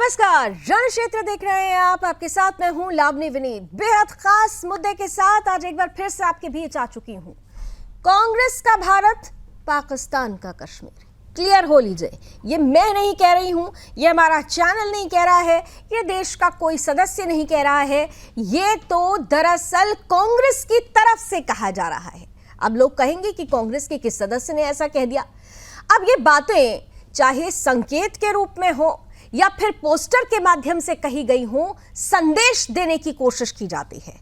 नमस्कार, रण क्षेत्र देख रहे हैं आप। आपके साथ मैं हूं लावनी विनीत। बेहद खास मुद्दे के साथ आज एक बार फिर से आपके बीच आ चुकी हूं। कांग्रेस का भारत, पाकिस्तान का कश्मीर। क्लियर हो लीजिए, ये मैं नहीं कह रही हूं, ये हमारा चैनल नहीं कह रहा है, ये देश का कोई सदस्य नहीं कह रहा है, ये तो दरअसल कांग्रेस की तरफ से कहा जा रहा है। अब लोग कहेंगे कि कांग्रेस के किस सदस्य ने ऐसा कह दिया। अब ये बातें चाहे संकेत के रूप में हो या फिर पोस्टर के माध्यम से कही गई हो, संदेश देने की कोशिश की जाती है।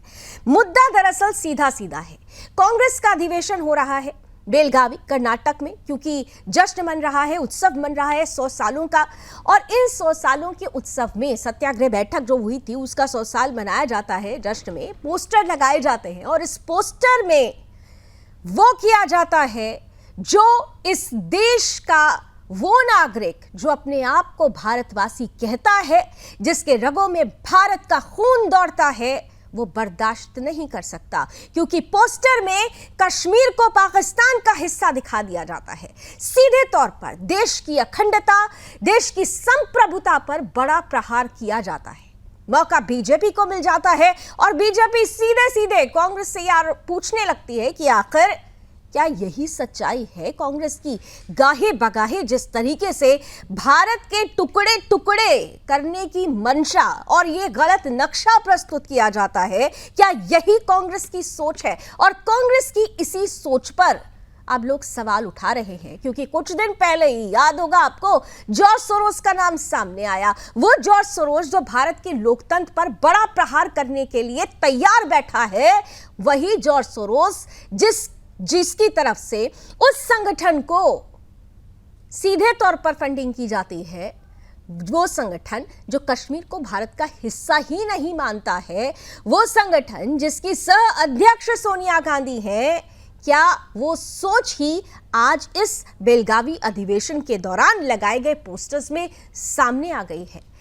मुद्दा दरअसल सीधा सीधा है। कांग्रेस का अधिवेशन हो रहा है बेलगावी कर्नाटक में, क्योंकि जश्न मन रहा है, उत्सव मन रहा है 100 सालों का। और इन 100 सालों के उत्सव में सत्याग्रह बैठक जो हुई थी उसका 100 साल मनाया जाता है। जश्न में पोस्टर लगाए जाते हैं और इस पोस्टर में वो किया जाता है जो इस देश का वो नागरिक जो अपने आप को भारतवासी कहता है, जिसके रगों में भारत का खून दौड़ता है, वो बर्दाश्त नहीं कर सकता। क्योंकि पोस्टर में कश्मीर को पाकिस्तान का हिस्सा दिखा दिया जाता है। सीधे तौर पर देश की अखंडता, देश की संप्रभुता पर बड़ा प्रहार किया जाता है। मौका बीजेपी को मिल जाता है और बीजेपी सीधे सीधे कांग्रेस से यार पूछने लगती है कि आखिर क्या यही सच्चाई है कांग्रेस की? गाहे बगाहे जिस तरीके से भारत के टुकड़े टुकड़े करने की मंशा और ये गलत नक्शा प्रस्तुत किया जाता है, क्या यही कांग्रेस की सोच है? और कांग्रेस की इसी सोच पर अब लोग सवाल उठा रहे हैं, क्योंकि कुछ दिन पहले ही याद होगा आपको, जॉर्ज सोरोस का नाम सामने आया। वो जॉर्ज सोरोस जो भारत के लोकतंत्र पर बड़ा प्रहार करने के लिए तैयार बैठा है, वही जॉर्ज सोरोस जिसकी तरफ से उस संगठन को सीधे तौर पर फंडिंग की जाती है, वो संगठन जो कश्मीर को भारत का हिस्सा ही नहीं मानता है, वो संगठन जिसकी सह अध्यक्ष सोनिया गांधी हैं, क्या वो सोच ही आज इस बेलगावी अधिवेशन के दौरान लगाए गए पोस्टर्स में सामने आ गई है?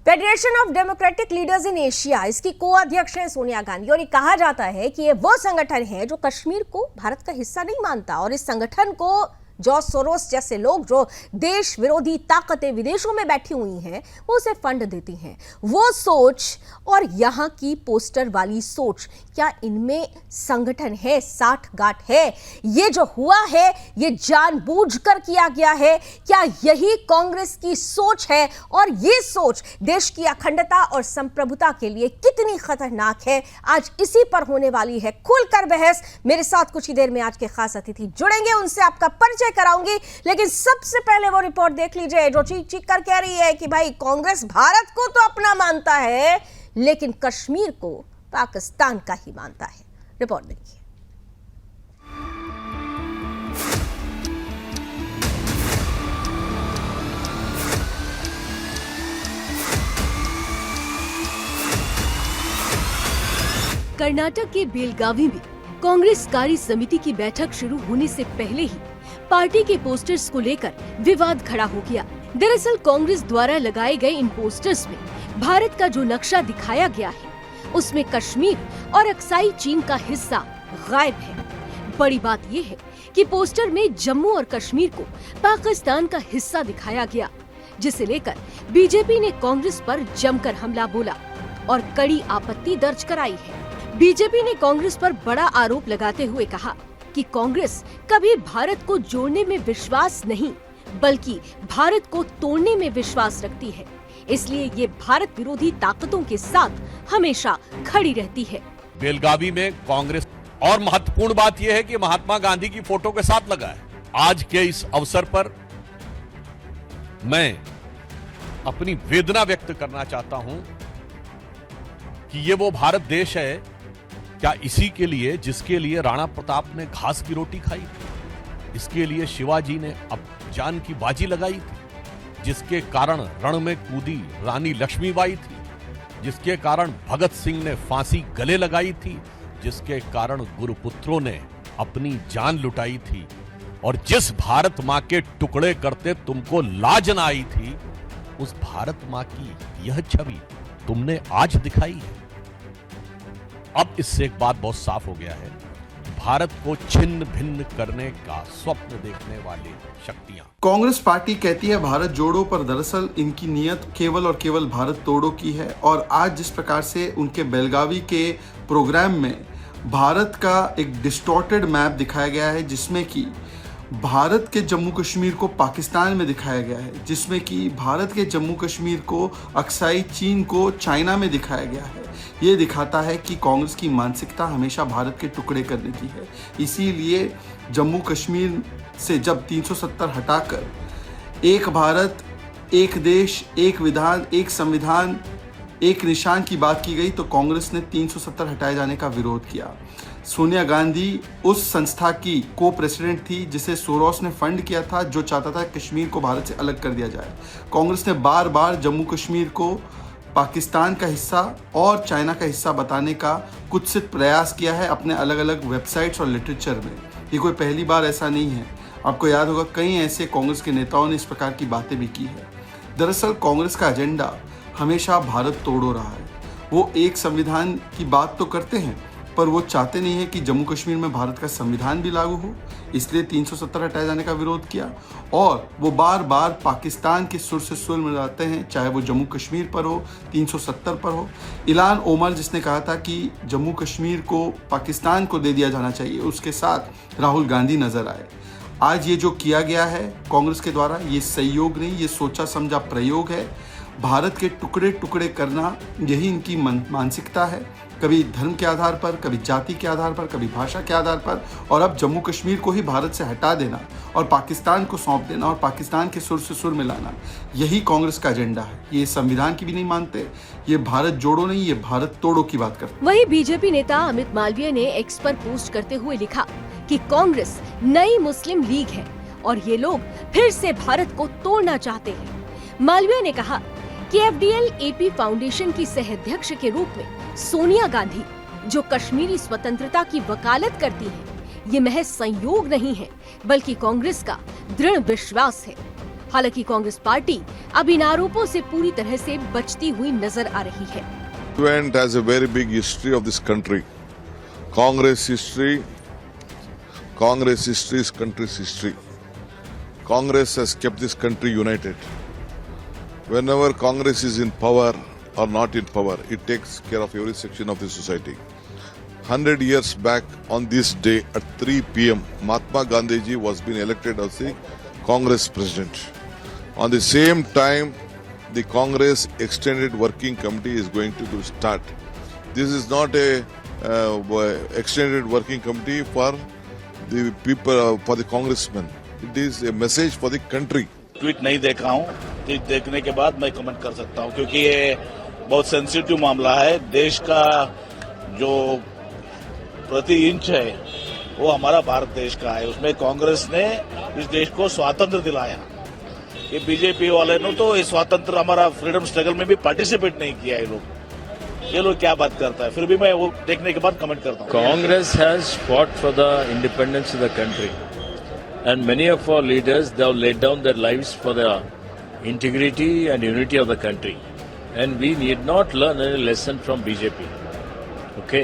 Federation of democratic leaders in Asia, इसकी को अध्यक्ष है सोनिया गांधी, और ये कहा जाता है कि ये वो संगठन है जो कश्मीर को भारत का हिस्सा नहीं मानता। और इस संगठन को जॉर्ज सोरोस जैसे लोग जो देश विरोधी ताकतें विदेशों में बैठी हुई हैं, वो उसे फंड देती हैं। वो सोच और यहाँ की पोस्टर वाली सोच, क्या इनमें संगठन है, साठ गांठ है? ये जो हुआ है ये जानबूझकर किया गया है? क्या यही कांग्रेस की सोच है? और ये सोच देश की अखंडता और संप्रभुता के लिए कितनी खतरनाक है? आज इसी पर होने वाली है खुलकर बहस। मेरे साथ कुछ ही देर में आज के खास अतिथि जुड़ेंगे, उनसे आपका परिचय कराऊंगी। लेकिन सबसे पहले वो रिपोर्ट देख लीजिए जो चीख चीख कर कह रही है कि भाई कांग्रेस भारत को तो अपना मानता है, लेकिन कश्मीर को पाकिस्तान का ही मानता है। रिपोर्ट देखिए। कर्नाटक के बेलगावी में कांग्रेस कार्य समिति की बैठक शुरू होने से पहले ही पार्टी के पोस्टर्स को लेकर विवाद खड़ा हो गया। दरअसल कांग्रेस द्वारा लगाए गए इन पोस्टर्स में भारत का जो नक्शा दिखाया गया है, उसमें कश्मीर और अक्साई चीन का हिस्सा गायब है। बड़ी बात यह है कि पोस्टर में जम्मू और कश्मीर को पाकिस्तान का हिस्सा दिखाया गया, जिसे लेकर बीजेपी ने कांग्रेस पर जमकर हमला बोला और कड़ी आपत्ति दर्ज कराई है। बीजेपी ने कांग्रेस पर बड़ा आरोप लगाते हुए कहा कि कांग्रेस कभी भारत को जोड़ने में विश्वास नहीं, बल्कि भारत को तोड़ने में विश्वास रखती है। इसलिए ये भारत विरोधी ताकतों के साथ हमेशा खड़ी रहती है। बेलगावी में कांग्रेस, और महत्वपूर्ण बात यह है कि महात्मा गांधी की फोटो के साथ लगा है। आज के इस अवसर पर मैं अपनी वेदना व्यक्त करना चाहता हूं कि ये वो भारत देश है क्या इसी के लिए जिसके लिए राणा प्रताप ने घास की रोटी खाई थी, इसके लिए शिवाजी ने अब जान की बाजी लगाई थी, जिसके कारण रण में कूदी रानी लक्ष्मीबाई थी, जिसके कारण भगत सिंह ने फांसी गले लगाई थी, जिसके कारण गुरुपुत्रों ने अपनी जान लुटाई थी, और जिस भारत मां के टुकड़े करते तुमको लाज न आई थी, उस भारत मां की यह छवि तुमने आज दिखाई है। अब इससे एक बात बहुत साफ हो गया है, भारत को छिन्न भिन्न करने का स्वप्न देखने वाली शक्तियां। कांग्रेस पार्टी कहती है भारत जोड़ो, पर दरअसल इनकी नीयत केवल और केवल भारत तोड़ो की है। और आज जिस प्रकार से उनके बेलगावी के प्रोग्राम में भारत का एक डिस्टॉर्टेड मैप दिखाया गया है, जिसमें कि भारत के जम्मू कश्मीर को पाकिस्तान में दिखाया गया है, जिसमें कि भारत के जम्मू कश्मीर को अक्साई चीन को चाइना में दिखाया गया है। ये दिखाता है कि कांग्रेस की मानसिकता हमेशा भारत के टुकड़े करने की है। इसीलिए जम्मू कश्मीर से जब 370 हटाकर एक भारत, एक देश, एक विधान, एक संविधान, एक निशान की बात की गई, तो कांग्रेस ने 370 हटाए जाने का विरोध किया। सोनिया गांधी उस संस्था की को प्रेसिडेंट थी जिसे सोरोस ने फंड किया था, जो चाहता था कश्मीर को भारत से अलग कर दिया जाए। कांग्रेस ने बार बार जम्मू कश्मीर को पाकिस्तान का हिस्सा और चाइना का हिस्सा बताने का कुत्सित प्रयास किया है अपने अलग अलग वेबसाइट्स और लिटरेचर में। ये कोई पहली बार ऐसा नहीं है। आपको याद होगा कई ऐसे कांग्रेस के नेताओं ने इस प्रकार की बातें भी की है। दरअसल कांग्रेस का एजेंडा हमेशा भारत तोड़ो रहा है। वो एक संविधान की बात तो करते हैं, पर वो चाहते नहीं है कि जम्मू कश्मीर में भारत का संविधान भी लागू हो, इसलिए 370 हटाए जाने का विरोध किया। और वो बार बार पाकिस्तान के सुर से सुर मिलाते हैं, चाहे वो जम्मू कश्मीर पर हो, 370 पर हो। इलान ओमर जिसने कहा था कि जम्मू कश्मीर को पाकिस्तान को दे दिया जाना चाहिए, उसके साथ राहुल गांधी नजर आए। आज ये जो किया गया है कांग्रेस के द्वारा, ये सहयोग नहीं, ये सोचा समझा प्रयोग है। भारत के टुकड़े टुकड़े करना, यही इनकी मानसिकता है, कभी धर्म के आधार पर, कभी जाति के आधार पर, कभी भाषा के आधार पर। और अब जम्मू कश्मीर को ही भारत से हटा देना और पाकिस्तान को सौंप देना और पाकिस्तान के सुर से सुर मिलाना, यही कांग्रेस का एजेंडा है। ये संविधान की भी नहीं मानते, ये भारत जोड़ो नहीं, ये भारत तोड़ो की बात करते। वहीं बीजेपी नेता अमित मालवीय ने एक्स पर पोस्ट करते हुए लिखा कि कांग्रेस नई मुस्लिम लीग है और ये लोग फिर से भारत को तोड़ना चाहते हैं। मालवीय ने कहा कि एफडीएल एपी फाउंडेशन की सह-अध्यक्ष के रूप में सोनिया गांधी, जो कश्मीरी स्वतंत्रता की वकालत करती हैं, ये महज संयोग नहीं है, बल्कि कांग्रेस का दृढ़ विश्वास है। हालांकि कांग्रेस पार्टी अब इन आरोपों से पूरी तरह से बचती हुई नजर आ रही है। Event has a very big history of this country. Congress history is country's history. Congress has kept this country united. Whenever Congress is in power or not in power, it takes care of every section of the society. 100 years back on this day at 3 p.m., Mahatma Gandhi ji was being elected as the Congress president. On the same time, the Congress Extended Working Committee is going to start. This is not a extended working committee for the people, for the congressmen. It is a message for the country. Tweet नहीं देखा हूँ, tweet देखने के बाद मैं comment कर सकता हूँ, क्योंकि ये बहुत सेंसिटिव मामला है। देश का जो प्रति इंच है वो हमारा भारत देश का है। उसमें कांग्रेस ने इस देश को स्वातंत्र दिलाया। ये बीजेपी वाले ने तो इस स्वातंत्र, हमारा फ्रीडम स्ट्रगल में भी पार्टिसिपेट नहीं किया। ये लोग क्या बात करता है, फिर भी मैं वो देखने के बाद कमेंट करता हूँ। Congress has fought for the independence of the country. And many of our leaders, they have laid down their lives for the integrity and unity of the country. And we need not learn any lesson from BJP. Okay?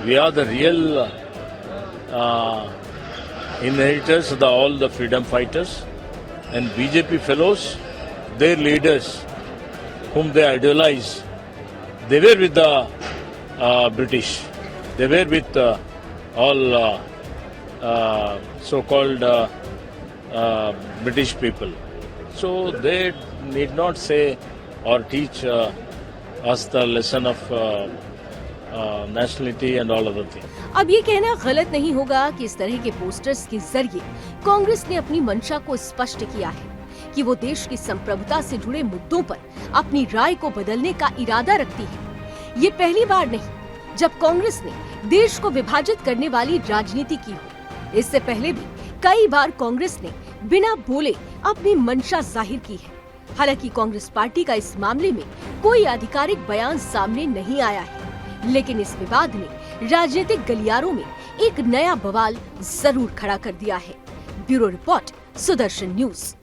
We are the real inheritors of all the freedom fighters. And BJP fellows, their leaders, whom they idolize, they were with the British. They were with all so-called British people. So they need not say or teach us the lesson of nationality and all other things. अब ये कहना गलत नहीं होगा कि इस तरह के पोस्टर्स के जरिए कांग्रेस ने अपनी मंशा को स्पष्ट किया है कि वो देश की संप्रभुता से जुड़े मुद्दों पर अपनी राय को बदलने का इरादा रखती है। ये पहली बार नहीं जब कांग्रेस ने देश को विभाजित करने वाली राजनीति की हो। इससे पहले भी कई बार कांग्रेस ने बिना बोले अपनी मंशा जाहिर की है। हालांकि कांग्रेस पार्टी का इस मामले में कोई आधिकारिक बयान सामने नहीं आया है, लेकिन इस विवाद ने राजनीतिक गलियारों में एक नया बवाल जरूर खड़ा कर दिया है। Bureau report, Sudarshan news.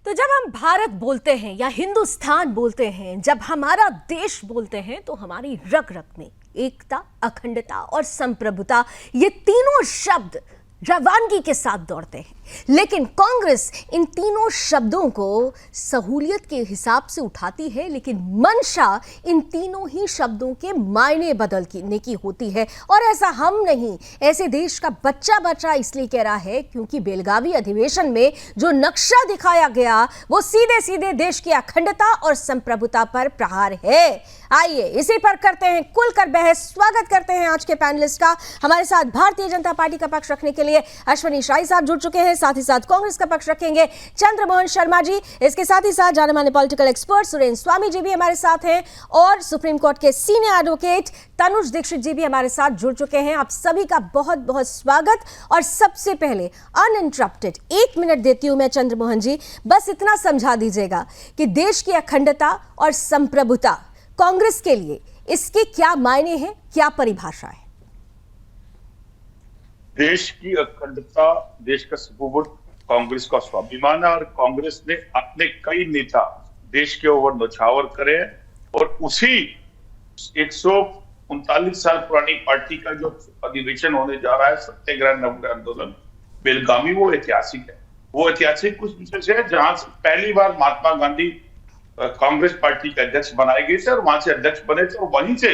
तो जब हम भारत बोलते हैं या हिंदुस्तान बोलते हैं, जब हमारा देश बोलते हैं, तो हमारी रग रग में एकता, अखंडता और संप्रभुता, ये तीनों शब्द रवानगी के साथ दौड़ते हैं। लेकिन कांग्रेस इन तीनों शब्दों को सहूलियत के हिसाब से उठाती है, लेकिन मंशा इन तीनों ही शब्दों के मायने बदलने की होती है। और ऐसा हम नहीं, ऐसे देश का बच्चा इसलिए कह रहा है क्योंकि बेलगावी अधिवेशन में जो नक्शा दिखाया गया वो सीधे सीधे देश की अखंडता और संप्रभुता पर प्रहार है। आइए इसी पर करते हैं खुलकर बहस। स्वागत करते हैं आज के पैनलिस्ट का। हमारे साथ भारतीय जनता पार्टी का पक्ष रखने के लिए अश्वनी शाही साहब जुड़ चुके हैं, साथ ही साथ कांग्रेस का पक्ष रखेंगे चंद्रमोहन शर्मा जी। इसके साथ ही साथ जाने माने पॉलिटिकल एक्सपर्ट सुरेंद्र स्वामी जी भी हमारे साथ हैं और सुप्रीम कोर्ट के सीनियर एडवोकेट तनुज दीक्षित जी भी हमारे साथ जुड़ चुके हैं। आप सभी का बहुत बहुत स्वागत। और सबसे पहले अनइंटरप्टेड 1 मिनट देती हूं मैं चंद्रमोहन जी, बस इतना समझा दीजिएगा कि देश की अखंडता और संप्रभुता कांग्रेस के लिए इसके क्या मायने हैं, क्या परिभाषा है? देश की अखंडता, देश का सबूत कांग्रेस का स्वाभिमान है और कांग्रेस ने अपने कई नेता देश के ऊपर नौछावर करे और उसी 139 साल पुरानी पार्टी का जो अधिवेशन होने जा रहा है, सत्याग्रह नवग्रह आंदोलन बेलगावी, वो ऐतिहासिक है। वो ऐतिहासिक कुछ विषय से है जहां से पहली बार महात्मा गांधी कांग्रेस पार्टी के अध्यक्ष बनाए गए थे और वहां से अध्यक्ष बने थे और वहीं से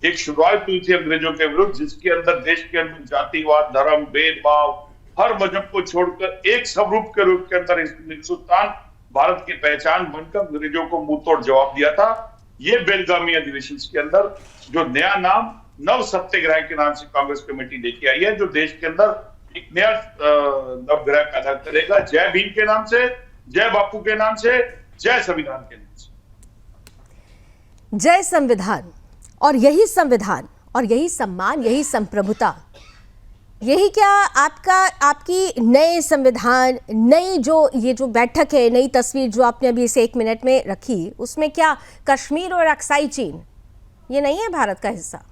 एक शुरुआत हुई थी अंग्रेजों के विरुद्ध, जिसके अंदर देश के अंदर जातिवाद, धर्म, भेदभाव, हर मजहब को छोड़कर एक स्वरूप के रूप के अंदर हिंदुस्तान भारत की पहचान बनकर अंग्रेजों को मुंह तोड़ जवाब दिया था। ये बेलगामी अधिवेशन के अंदर जो नया नाम नव सत्याग्रह के नाम से कांग्रेस कमेटी लेके आई है, जो देश के अंदर एक नया नवग्रह पैदा करेगा, जय भीम के नाम से, जय बापू के नाम से, जय संविधान के नाम से। जय संविधान, और यही संविधान और यही सम्मान, यही संप्रभुता, यही क्या आपकी नए संविधान, नई जो बैठक है, नई तस्वीर जो आपने अभी इसे 1 मिनट में रखी, उसमें क्या कश्मीर और अक्साई चीन ये नहीं है भारत का हिस्सा?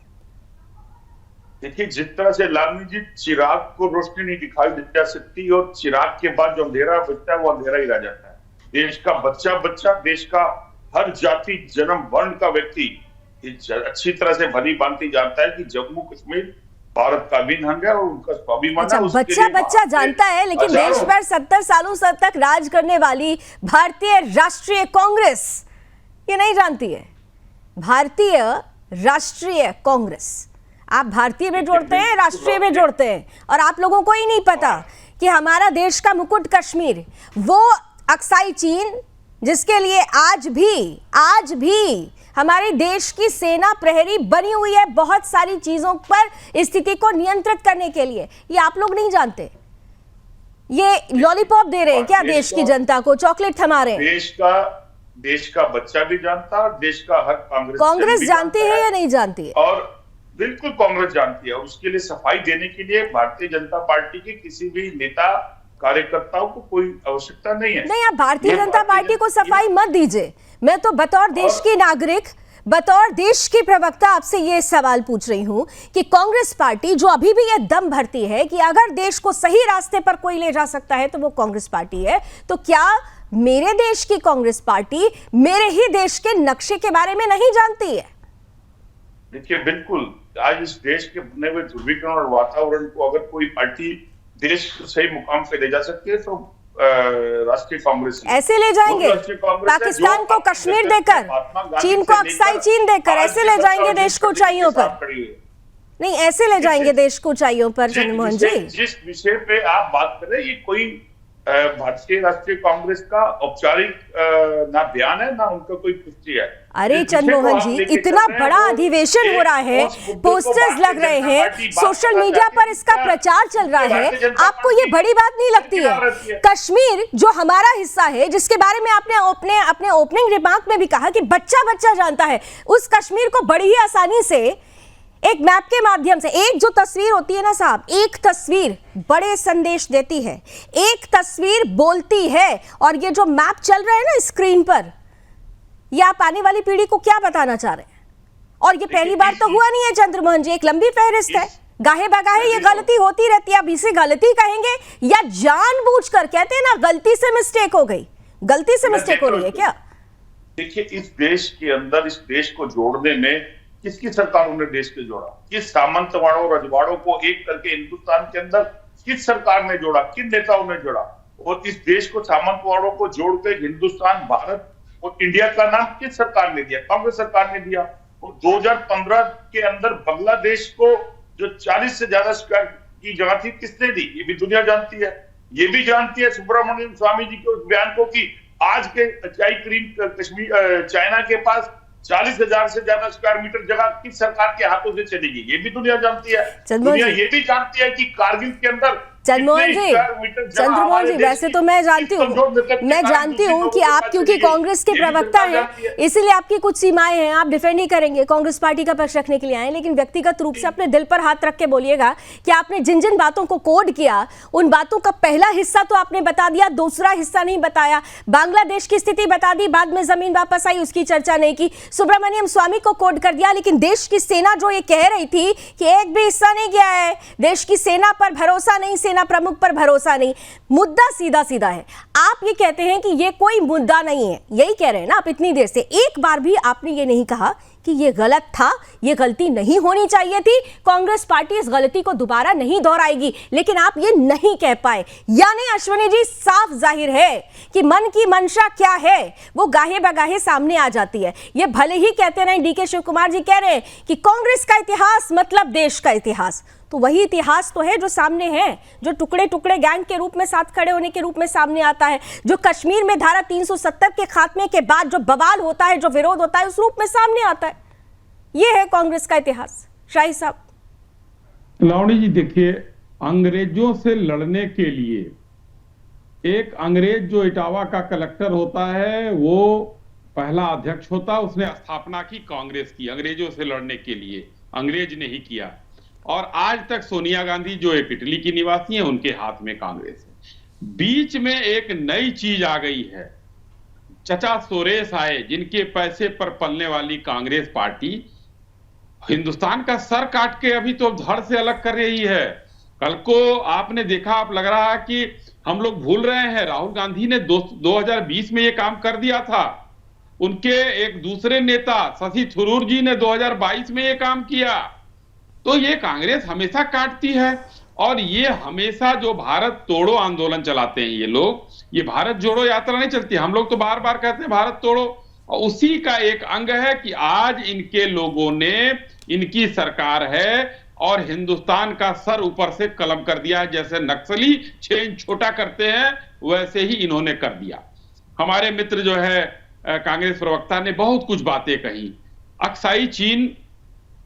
देखिए, जिस तरह से लालनी जी चिराग को रोशनी नहीं दिखाई जा सकती और चिराग के बाद जो अंधेरा बचता है वो अंधेरा ही रह जाता है। देश का बच्चा, देश का हर जाति, जन्म, वर्ण का व्यक्ति अच्छी तरह से भली भांति जानता है कि जम्मू कश्मीर भारत का अभिन्न अंग है और उनका स्वाभिमान है। बच्चा जानता है, लेकिन देश पर 70 सालों से तक राज करने वाली भारतीय राष्ट्रीय कांग्रेस ये नहीं जानती है। भारतीय राष्ट्रीय कांग्रेस, आप भारतीय में जोड़ते हैं, राष्ट्रीय में जोड़ते हैं, और आप लोगों को ही नहीं पता कि हमारा देश का मुकुट कश्मीर, वो अक्साई चीन, जिसके लिए आज भी हमारे देश की सेना प्रहरी बनी हुई है बहुत सारी चीजों पर स्थिति को नियंत्रित करने के लिए, ये आप लोग नहीं जानते। ये लॉलीपॉप दे रहे हैं क्या देश की जनता को, चॉकलेट थमा रहे हैं? देश का बच्चा भी जानता है, देश का हर कांग्रेस जानती है या नहीं जानती है? और बिल्कुल कांग्रेस जानती है। उसके लिए सफाई देने के लिए भारतीय जनता पार्टी के किसी भी नेता कार्यकर्ताओं को कोई आवश्यकता नहीं है। नहीं, आप भारतीय जनता पार्टी को सफाई मत दीजिए। मैं तो बतौर देश की नागरिक, बतौर देश की प्रवक्ता आपसे ये सवाल पूछ रही हूं कि कांग्रेस पार्टी जो अभी भी ये दम भरती है कि अगर देश को सही रास्ते पर कोई ले जा सकता है तो वो कांग्रेस पार्टी है, तो क्या मेरे देश की कांग्रेस पार्टी मेरे ही देश के नक्शे के बारे में नहीं जानती है? देखिए, बिल्कुल आज इस देश के बने हुए ध्रुवीकरण और वातावरण को अगर कोई पार्टी देश को सही मुकाम पे ले जा सकती है तो राष्ट्रीय कांग्रेस ऐसे ले जाएंगे। पाकिस्तान को कश्मीर देकर, चीन को अक्साई चीन देकर ऐसे ले जाएंगे देश को ऊंचाइयों पर? नहीं, ऐसे ले जाएंगे देश को ऊंचाइयों पर चंद्रमोहन जी? जिस विषय पे आप बात कर रहे हैं, ये कोई भारतीय राष्ट्रीय कांग्रेस का औपचारिक ना बयान है ना उनका कोई पुष्टि है। अरे चंद्रमोहन जी, इतना बड़ा अधिवेशन हो रहा है, पोस्टर्स लग रहे हैं, सोशल मीडिया पर इसका प्रचार चल रहा है, आपको ये बड़ी बात नहीं लगती है? कश्मीर जो हमारा हिस्सा है, जिसके बारे में आपने अपने ओपनिंग रिमार्क में भी कहा कि बच्चा जानता है, उस कश्मीर को बड़ी ही आसानी से एक मैप के माध्यम से, एक जो तस्वीर होती है ना साहब, एक तस्वीर बड़े संदेश देती है, एक तस्वीर बोलती है। और ये जो मैप चल रहा है ना स्क्रीन पर, ये आप आने वाली पीढ़ी को क्या बताना चाह रहे हैं? और ये पहली बार तो हुआ नहीं है चंद्रमोहन जी, एक लंबी फहरिस्त है, गाहे बगाहे ये गलती होती रहती है। अब इसे गलती कहेंगे या जानबूझकर, कहते हैं ना गलती से मिस्टेक हो गई, गलती से मिस्टेक हो रही है क्या? देखिए, इस देश के अंदर इस देश को जोड़ने में किसकी सरकारों ने देश को जोड़ा? किस सामंतवाड़ों रजवाड़ों को एक करके हिंदुस्तान के अंदर किस सरकार ने जोड़ा? किन नेताओं ने जोड़ा? और इस देश को सामंतवाड़ों को जोड़कर हिंदुस्तान, भारत और इंडिया का नाम किस सरकार ने दिया? कांग्रेस सरकार ने दिया। और 2015 के अंदर बांग्लादेश को जो 40 से ज्यादा स्क्वायर की जगह थी, किसने दी? ये भी दुनिया जानती है। ये भी जानती है सुब्रमण्यम स्वामी जी के उस बयान को कि आज के चाय क्रीम कश्मीर चाइना के पास 40,000 से ज्यादा स्क्वायर मीटर जगह किस सरकार के हाथों से चलेगी। ये भी दुनिया जानती है। दुनिया ये भी जानती है कि कारगिल के अंदर चंद्रमोहन जी, वैसे तो मैं जानती हूँ कि आप क्योंकि कांग्रेस के प्रवक्ता हैं, इसीलिए आपकी कुछ सीमाएं हैं, आप डिफेंड नहीं करेंगे, कांग्रेस पार्टी का पक्ष रखने के लिए आए। लेकिन व्यक्तिगत रूप से अपने दिल पर हाथ रख के बोलिएगा कि आपने जिन जिन बातों को कोड किया, उन बातों का पहला हिस्सा तो आपने बता दिया, दूसरा हिस्सा नहीं बताया। बांग्लादेश की स्थिति बता दी, बाद में जमीन वापस आई, उसकी चर्चा नहीं की। सुब्रमण्यम स्वामी को कोड कर दिया, लेकिन देश की सेना जो ये कह रही थी कि एक भी हिस्सा नहीं गया है, देश की सेना पर भरोसा नहीं, सेना प्रमुख पर भरोसा नहीं। मुद्दा सीधा सीधा है। आप ये कहते हैं कि ये कोई मुद्दा नहीं है, यही कह रहे हैं ना आप इतनी देर से। एक बार भी आपने ये नहीं कहा कि ये गलत था, ये गलती नहीं होनी चाहिए थी, कांग्रेस पार्टी इस गलती को दोबारा नहीं दोहराएगी। लेकिन आप ये नहीं कह पाए, यानी अश्विनी जी साफ जाहिर है कि मन की मंशा क्या है वो गाहे बगाहे सामने आ जाती है। ये भले ही कहते रहे, डीके शिव कुमार जी कह रहे हैं कि कांग्रेस का इतिहास मतलब देश का इतिहास, तो वही इतिहास तो है जो सामने है, जो टुकड़े टुकड़े गैंग के रूप में साथ खड़े होने के रूप में सामने आता है, जो कश्मीर में धारा 370 के खात्मे के बाद जो बवाल होता है, जो विरोध होता है, उस रूप में सामने आता है। ये है कांग्रेस का इतिहास। शाही साहब। लावणी जी देखिए, अंग्रेजों से लड़ने के लिए एक अंग्रेज जो इटावा का कलेक्टर होता है वो पहला अध्यक्ष होता, उसने स्थापना की कांग्रेस की अंग्रेजों से लड़ने के लिए, अंग्रेज ने ही किया। और आज तक सोनिया गांधी जो एक इटली की निवासी है, उनके हाथ में कांग्रेस है। बीच में एक नई चीज आ गई है, चचा सोरेस आए, जिनके पैसे पर पलने वाली कांग्रेस पार्टी हिंदुस्तान का सर काट के अभी तो धड़ से अलग कर रही है। कल को आपने देखा, आप लग रहा है कि हम लोग भूल रहे हैं, राहुल गांधी ने 2020 में ये काम कर दिया था। उनके एक दूसरे नेता शशि थरूर जी ने 2022 में ये काम किया। तो ये कांग्रेस हमेशा काटती है, और ये हमेशा जो भारत तोड़ो आंदोलन चलाते हैं ये लोग, ये भारत जोड़ो यात्रा नहीं चलती। हम लोग तो बार बार कहते हैं भारत तोड़ो, और उसी का एक अंग है कि आज इनके लोगों ने, इनकी सरकार है और हिंदुस्तान का सर ऊपर से कलम कर दिया है। जैसे नक्सली छेन छोटा करते हैं, वैसे ही इन्होंने कर दिया। हमारे मित्र जो है कांग्रेस प्रवक्ता ने बहुत कुछ बातें कही। अक्साई चीन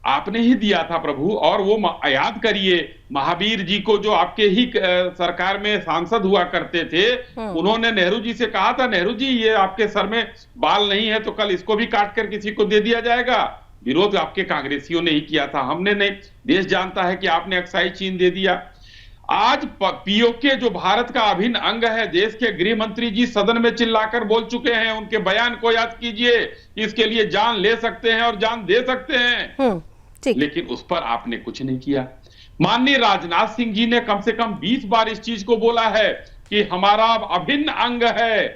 आपने ही दिया था प्रभु, और वो याद करिए महावीर जी को, जो आपके ही सरकार में सांसद हुआ करते थे, उन्होंने नेहरू जी से कहा था, नेहरू जी ये आपके सर में बाल नहीं है तो कल इसको भी काट कर किसी को दे दिया जाएगा। विरोध आपके कांग्रेसियों ने ही किया था, हमने नहीं। देश जानता है कि आपने अक्साई चीन दे दिया। आज पीओके जो भारत का अभिन्न अंग है, देश के गृह मंत्री जी सदन में चिल्लाकर बोल चुके हैं, उनके बयान को याद कीजिए, इसके लिए जान ले सकते हैं और जान दे सकते हैं। लेकिन उस पर आपने कुछ नहीं किया। माननीय राजनाथ सिंह जी ने कम से कम 20 बार इस चीज को बोला है कि हमारा अभिन्न अंग है,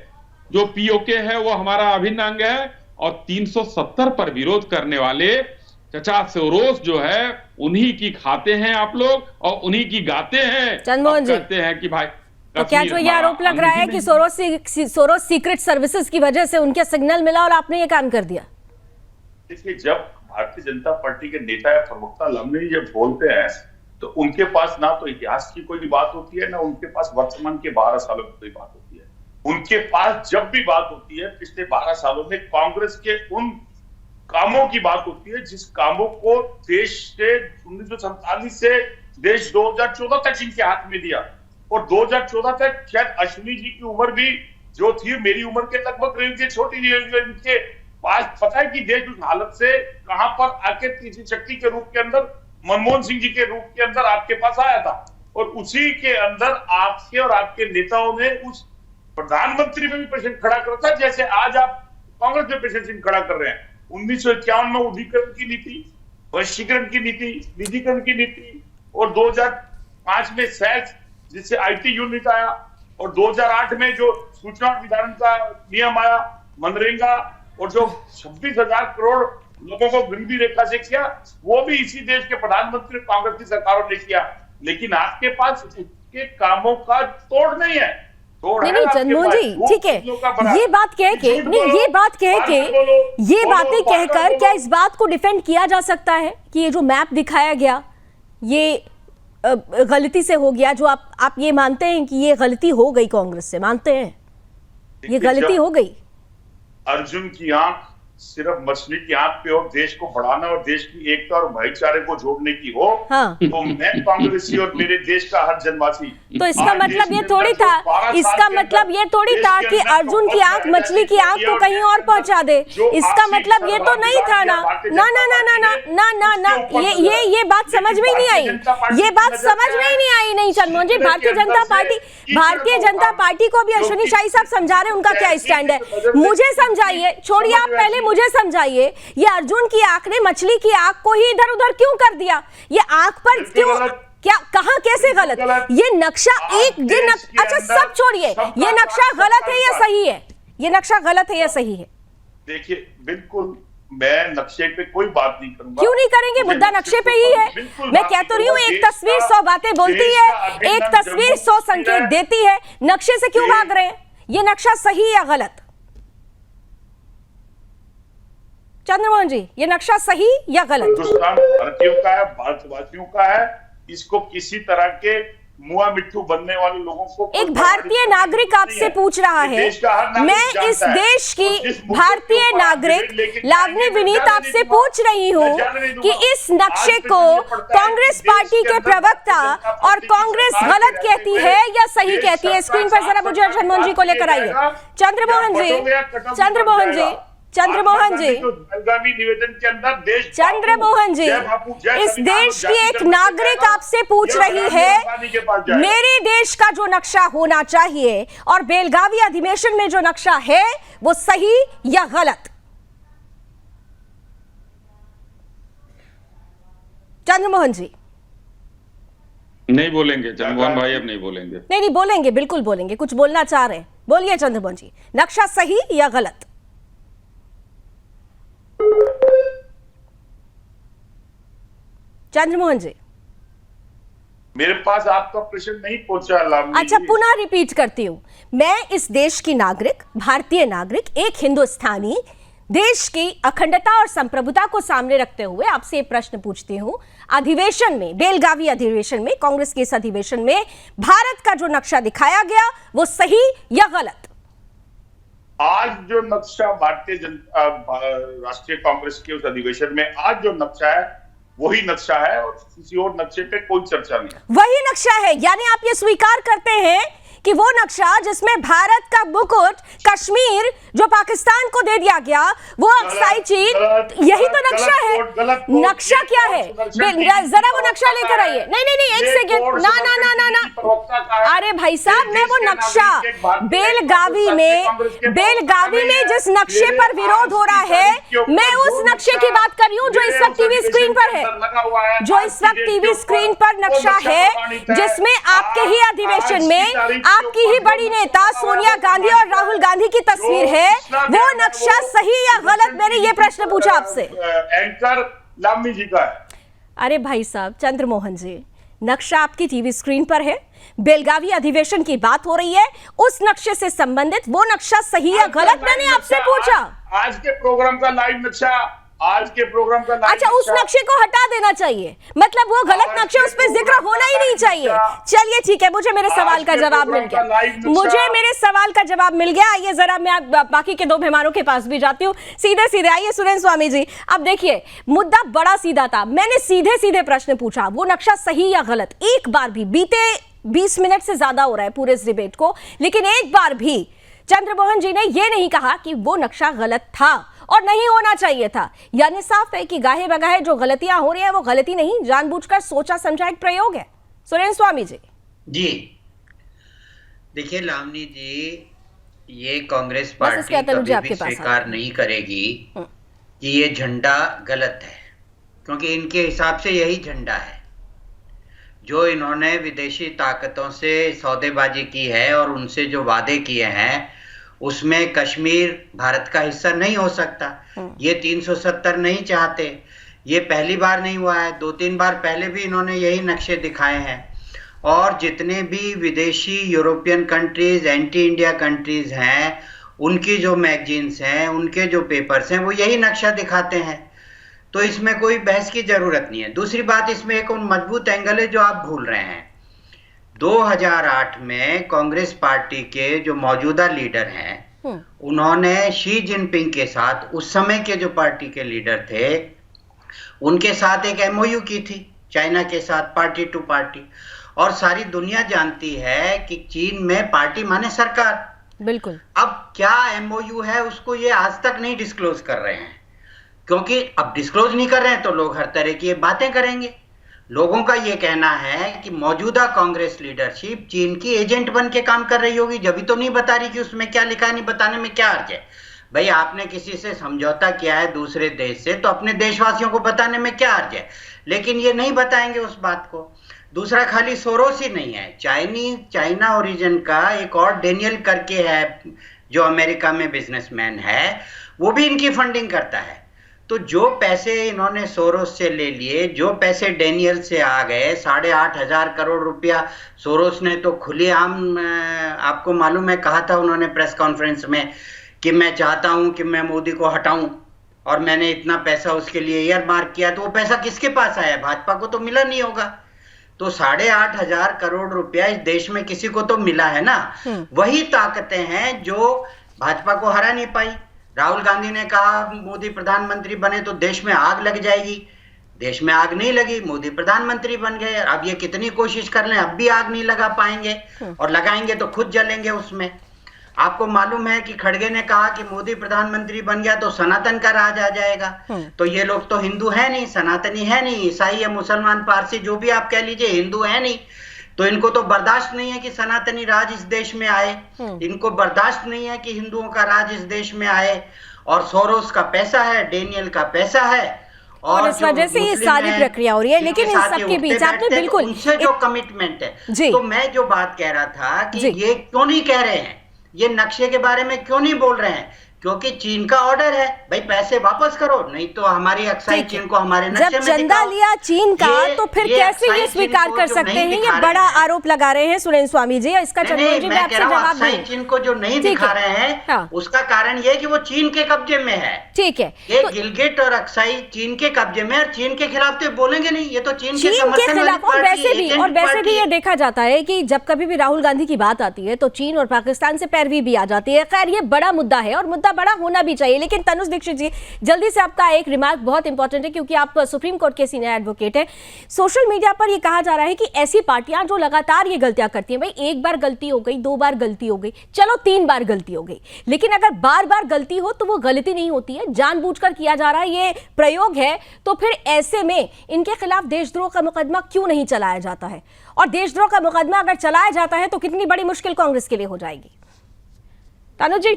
जो पीओके है वो हमारा अभिन्न अंग है। और 370 पर विरोध करने वाले चचा सोरोस जो है, उन्हीं की खाते हैं आप लोग और उन्हीं की गाते हैं। चंद्रमोहन जी कहते हैं कि भाई, तो क्या जो ये आरोप लग रहा है कि सोरोस सीक्रेट सर्विसेज की वजह से उनके सिग्नल मिला और आपने ये काम कर दिया? देखिए, जब भारतीय जनता पार्टी के नेता या प्रवक्ता लावणी जब बोलते हैं तो उनके पास ना तो इतिहास की कोई बात होती है, ना उनके पास वर्तमान के 12 सालों की कोई बात होती है। उनके पास जब भी बात होती है पिछले 12 सालों में कांग्रेस के उन कामों की बात होती है जिस कामों को देश से 1947 से देश 2014 तक इनके हाथ में दिया। और 2014 तक शायद अश्विनी जी की उम्र भी जो थी मेरी उम्र के लगभग रही, छोटी इनके पास पता है कि देश उस हालत से कहां पर आके तीसरी शक्ति के रूप के अंदर, मनमोहन सिंह जी के रूप के अंदर आपके पास आया था। और उसी के अंदर आपके और आपके नेताओं ने उस प्रधानमंत्री में भी प्रश्न खड़ा करा था, जैसे आज आप कांग्रेस में प्रश्न खड़ा कर रहे हैं। 1951 में उदारीकरण की नीति, वैश्वीकरण की नीति, निजीकरण की नीति, और 2005 में सेल्स जिससे IT यूनिट आया, और 2008 में जो सूचना और वितरण का नियम आया, मनरेगा, और जो 26,000 करोड़ लोगों को गरीबी रेखा से किया, वो भी इसी देश के प्रधानमंत्री कांग्रेस की सरकारों ने किया। लेकिन आपके पास उसके कामों का तोड़ नहीं है। नहीं चंद्रमोहन जी, ठीक है, ये बात कह के नहीं, ये बात कह के, ये बातें कहकर क्या इस बात को डिफेंड किया जा सकता है कि ये जो मैप दिखाया गया ये गलती से हो गया? जो आप ये मानते हैं कि ये गलती हो गई, कांग्रेस से मानते हैं ये गलती हो गई? अर्जुन की आंख सिर्फ मछली की आंख पे और देश को बढ़ाना और देश की एकता और भाईचारे को जोड़ने की हो, हाँ। तो मैं कांग्रेसी और मेरे देश का हर जनवासी, तो इसका मतलब ये थोड़ी था, इसका मतलब ये थोड़ी था कि अर्जुन की आंख मछली की आंख को कहीं और पहुंचा दे। इसका मतलब ये तो नहीं था ना। ना ना ना ना ना ना ना ना ये बात समझ में ही नहीं आई, ये बात समझ में ही नहीं आई। नहीं चंद्रमोहन जी, भारतीय जनता पार्टी को भी अश्विनी शाही साहब समझा रहे हैं उनका क्या स्टैंड है, मुझे समझाइए। छोड़िए, आप पहले मुझे समझाइए, ये अर्जुन की आंख ने मछली की आंख को ही इधर उधर क्यों कर दिया? ये आंख पर क्यों, क्या, कहां, कैसे गलत? ये नक्शा अच्छा सब छोड़िए, ये नक्शा गलत है या सही है? ये नक्शा गलत है या सही है? देखिए, बिल्कुल मैं नक्शे पे कोई बात नहीं करूंगा। क्यों नहीं करेंगे? मुद्दा नक्शे पे ही है। मैं कह तो रही हूँ, एक तस्वीर 100 बातें बोलती है, एक तस्वीर 100 संकेत देती है। नक्शे से क्यों भाग रहे हैं? ये नक्शा सही या गलत? चंद्रमोहन जी, ये नक्शा सही या गलत? हिंदुस्तान भारतीयों का है, भारतवासियों का है। इसको किसी तरह के मुआ मिट्टू बनने वाले लोगों को, एक भारतीय नागरिक आपसे पूछ रहा है, मैं इस देश की भारतीय नागरिक लावनी विनीत आपसे पूछ रही हूँ कि इस नक्शे को कांग्रेस पार्टी के प्रवक्ता और कांग्रेस गलत कहती है या सही कहती है? स्क्रीन पर जरा मुझे चंद्रमोहन जी को लेकर आइए। चंद्रमोहन जी, निवेदन के अंदर चंद्रमोहन जी, इस देश की एक नागरिक आपसे पूछ रही है, मेरे देश का जो नक्शा होना चाहिए और बेलगावी अधिवेशन में जो नक्शा है वो सही या गलत? चंद्रमोहन जी नहीं बोलेंगे, चंद्रमोहन भाई अब नहीं बोलेंगे। नहीं बोलेंगे, बिल्कुल बोलेंगे, कुछ बोलना चाह रहे हैं, बोलिए चंद्रमोहन जी, नक्शा सही या गलत? चंद्रमोहन जी, मेरे पास आपका प्रश्न नहीं पहुंचा। अच्छा, पुनः रिपीट करती हूं, मैं इस देश की नागरिक, भारतीय नागरिक, एक हिंदुस्तानी, देश की अखंडता और संप्रभुता को सामने रखते हुए आपसे ये प्रश्न पूछती हूं, अधिवेशन में, बेलगावी अधिवेशन में, कांग्रेस के इस अधिवेशन में भारत का जो नक्शा दिखाया गया वो सही या गलत? आज जो नक्शा भारतीय जनता राष्ट्रीय कांग्रेस के उस अधिवेशन में आज जो नक्शा है वही नक्शा है और किसी और नक्शे पे कोई चर्चा नहीं। वही नक्शा है, यानी आप ये स्वीकार करते हैं कि वो नक्शा जिसमें भारत का मुकुट कश्मीर जो पाकिस्तान को दे दिया गया, वो अक्साई चीन, यही तो नक्शा है। नक्शा क्या है? जरा वो नक्शा लेकर आइए। नहीं, एक सेकेंड, ना ना ना ना ना, अरे भाई साहब, मैं वो नक्शा बेलगावी में जिस नक्शे पर विरोध हो रहा है, मैं उस नक्शे की बात कर रही हूँ जो इस वक्त टीवी स्क्रीन पर है, जो इस वक्त टीवी स्क्रीन पर नक्शा है, जिसमें आपके ही अधिवेशन में आपकी ही बड़ी नेता सोनिया गांधी और राहुल गांधी की तस्वीर है। वो नक्शा सही या गलत? मैंने ये प्रश्न पूछा आपसे। एंकर लावनी जी का है। अरे भाई साहब, चंद्रमोहन जी, नक्शा आपकी टीवी स्क्रीन पर है, बेलगावी अधिवेशन की बात हो रही है, उस नक्शे से संबंधित वो नक्शा सही या गलत मैंने आपसे पूछा। आज के प्रोग्राम का लाइव नक्शा, आज के प्रोग्राम का अच्छा, उस नक्शे को हटा देना चाहिए, मतलब वो गलत नक्शे, उस पर जिक्र होना ही नहीं चाहिए। चलिए ठीक है, मुझे मेरे सवाल का जवाब मिल गया, मुझे मेरे सवाल का जवाब मिल गया। आइए जरा मैं बाकी के दो मेहमानों के पास भी जाती हूँ, सीधे आइए सुरेंद्र स्वामी जी। अब देखिए, मुद्दा बड़ा सीधा था, मैंने सीधे प्रश्न पूछा, वो नक्शा सही या गलत? एक बार भी, बीते 20 मिनट से ज्यादा हो रहा है पूरे इस डिबेट को, लेकिन एक बार भी चंद्रमोहन जी ने यह नहीं कहा कि वो नक्शा गलत था और नहीं होना चाहिए था। यानी साफ है कि गाहे बगाहे जो गलतियां हो रही है वो गलती नहीं, जानबूझकर सोचा समझा एक प्रयोग है। सुरेंद्र स्वामी जी। देखिए लावनी जी, ये कांग्रेस पार्टी कभी भी स्वीकार नहीं करेगी कि ये झंडा गलत है, क्योंकि इनके हिसाब से यही झंडा है। जो इन्होंने विदेशी ताकतों से सौदेबाजी की है और उनसे जो वादे किए हैं, उसमें कश्मीर भारत का हिस्सा नहीं हो सकता। ये 370 नहीं चाहते। ये पहली बार नहीं हुआ है, 2-3 बार पहले भी इन्होंने यही नक्शे दिखाए हैं। और जितने भी विदेशी European countries, anti India countries हैं, उनकी जो मैगजीन्स हैं, उनके जो पेपर्स हैं, वो यही नक्शा दिखाते हैं। तो इसमें कोई बहस की जरूरत नहीं है। दूसरी बात, इसमें एक मजबूत एंगल है जो आप भूल रहे हैं। 2008 में कांग्रेस पार्टी के जो मौजूदा लीडर हैं, उन्होंने शी जिनपिंग के साथ, उस समय के जो पार्टी के लीडर थे, उनके साथ एक एमओयू की थी चाइना के साथ, पार्टी टू पार्टी। और सारी दुनिया जानती है कि चीन में पार्टी माने सरकार। बिल्कुल। अब क्या एमओयू है उसको ये आज तक नहीं डिस्क्लोज कर रहे हैं, क्योंकि अब डिस्क्लोज नहीं कर रहे हैं तो लोग हर तरह की बातें करेंगे। लोगों का ये कहना है कि मौजूदा कांग्रेस लीडरशिप चीन की एजेंट बन के काम कर रही होगी, जब भी तो नहीं बता रही कि उसमें क्या लिखा है। नहीं बताने में क्या अर्थ है भाई? आपने किसी से समझौता किया है दूसरे देश से, तो अपने देशवासियों को बताने में क्या अर्थ है? लेकिन ये नहीं बताएंगे उस बात को। दूसरा, खाली सोरोस ही नहीं है, चाइना ओरिजिन का एक और डेनियल करके है जो अमेरिका में बिजनेसमैन है, वो भी इनकी फंडिंग करता है। तो जो पैसे इन्होंने सोरोस से ले लिए, जो पैसे डेनियल से आ गए, 8,500 करोड़ रुपया सोरोस ने तो खुलेआम, आपको मालूम है, कहा था उन्होंने प्रेस कॉन्फ्रेंस में कि मैं चाहता हूं कि मैं मोदी को हटाऊं और मैंने इतना पैसा उसके लिए ईयरमार्क किया। तो वो पैसा किसके पास आया? भाजपा को तो मिला नहीं होगा। तो 8,500 करोड़ रुपया इस देश में किसी को तो मिला है ना। वही ताकतें हैं जो भाजपा को हरा नहीं पाई। राहुल गांधी ने कहा मोदी प्रधानमंत्री बने तो देश में आग लग जाएगी। देश में आग नहीं लगी, मोदी प्रधानमंत्री बन गए। अब ये कितनी कोशिश कर लें, अब भी आग नहीं लगा पाएंगे, और लगाएंगे तो खुद जलेंगे उसमें। आपको मालूम है कि खड़गे ने कहा कि मोदी प्रधानमंत्री बन गया तो सनातन का राज आ जाएगा। तो ये लोग तो हिंदू है नहीं, सनातनी है नहीं, ईसाई या मुसलमान, पारसी, जो भी आप कह लीजिए, हिंदू है नहीं। तो इनको तो बर्दाश्त नहीं है कि सनातनी राज इस देश में आए। इनको बर्दाश्त नहीं है कि हिंदुओं का राज इस देश में आए। और सोरोस का पैसा है, डेनियल का पैसा है, और इस वजह से ये सारी प्रक्रिया हो रही है। लेकिन इन सबके बीच आपने बिल्कुल उनसे जो कमिटमेंट है, तो मैं जो बात कह रहा था कि ये क्यों नहीं कह रहे हैं, ये नक्शे के बारे में क्यों नहीं बोल रहे हैं? क्योंकि चीन का ऑर्डर है, भाई पैसे वापस करो, नहीं तो हमारी अक्साई चीन को हमारे नक्शे में जब चंदा लिया चीन का, तो फिर कैसे ये स्वीकार कर सकते हैं? ये बड़ा आरोप लगा रहे हैं सुरेंद्र स्वामी जी। इसका चंद्रमोहन जी, मैं आपसे जवाब दूं। चीन को जो नहीं दिखा रहे हैं, उसका कारण ये कि वो चीन के कब्जे में है। ठीक है, ये गिलगिट और अक्साई चीन के कब्जे में, और चीन के खिलाफ तो बोलेंगे नहीं, ये तो चीन के खिलाफ। और वैसे भी ये देखा जाता है कि जब कभी भी राहुल गांधी की बात आती है तो चीन और पाकिस्तान से पैरवी भी आ जाती है। खैर, ये बड़ा मुद्दा है और मुद्दा बड़ा होना भी चाहिए। लेकिन तनुज दीक्षित जी, जल्दी से आपका एक रिमार्क बहुत इंपॉर्टेंट है, क्योंकि आप सुप्रीम कोर्ट के सीनियर एडवोकेट हैं। सोशल मीडिया पर यह कहा जा रहा है कि ऐसी पार्टियां जो लगातार ये गलतियां करती हैं, भाई एक बार गलती हो गई, 2 बार गलती हो गई, चलो 3 बार गलती हो गई, लेकिन अगर बार बार गलती हो तो वो गलती नहीं होती है, जानबूझकर किया जा रहा है, ये प्रयोग है। तो फिर ऐसे में इनके खिलाफ देशद्रोह का मुकदमा क्यों नहीं चलाया जाता है? और देशद्रोह का मुकदमा अगर चलाया जाता है तो कितनी बड़ी मुश्किल कांग्रेस के लिए हो जाएगी? तनुज जी,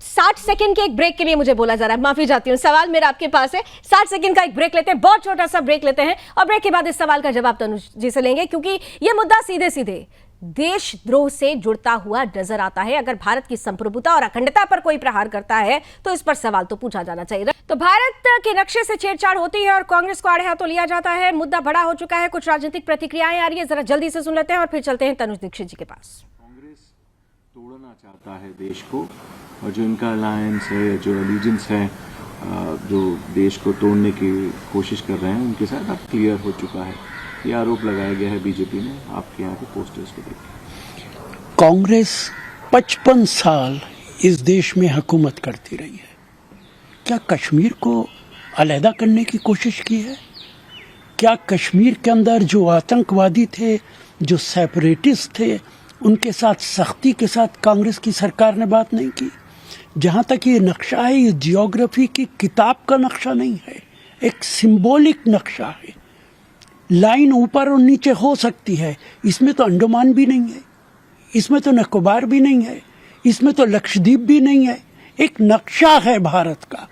60 सेकंड के एक ब्रेक के लिए मुझे बोला जा रहा है, माफी चाहती हूँ। सवाल मेरा आपके पास है, 60 सेकंड का एक ब्रेक लेते हैं, बहुत छोटा सा ब्रेक लेते हैं, और ब्रेक के बाद इस सवाल का जवाब तनुज जी से लेंगे, क्योंकि यह मुद्दा सीधे सीधे देशद्रोह से जुड़ता हुआ नजर आता है। अगर भारत की संप्रभुता और अखंडता पर कोई प्रहार करता है तो इस पर सवाल तो पूछा जाना चाहिए। तो भारत के नक्शे से छेड़छाड़ होती है और कांग्रेस को आड़े हाथों लिया जाता है। मुद्दा बड़ा हो चुका है, कुछ राजनीतिक प्रतिक्रियाएं आ रही है, जरा जल्दी से सुन लेते हैं और फिर चलते हैं तनुज दीक्षित जी के पास। कांग्रेस तोड़ना चाहता है देश को, और जो इनका अलायंस है, जो एलिजेंस है, जो देश को तोड़ने की कोशिश कर रहे हैं, उनके साथ अब क्लियर हो चुका है। ये आरोप लगाया गया है बीजेपी ने, आपके यहाँ के पोस्टर्स को देखिए। कांग्रेस 55 साल इस देश में हुकूमत करती रही है। क्या कश्मीर को अलहदा करने की कोशिश की है? क्या कश्मीर के अंदर जो आतंकवादी थे, जो सेपरेटिस्ट थे, उनके साथ सख्ती के साथ कांग्रेस की सरकार ने बात नहीं की? जहाँ तक ये नक्शा है, ये जियोग्राफी की किताब का नक्शा नहीं है, एक सिंबॉलिक नक्शा है। लाइन ऊपर और नीचे हो सकती है, इसमें तो अंडमान भी नहीं है, इसमें तो निकोबार भी नहीं है, इसमें तो लक्षद्वीप भी नहीं है। एक नक्शा है भारत का।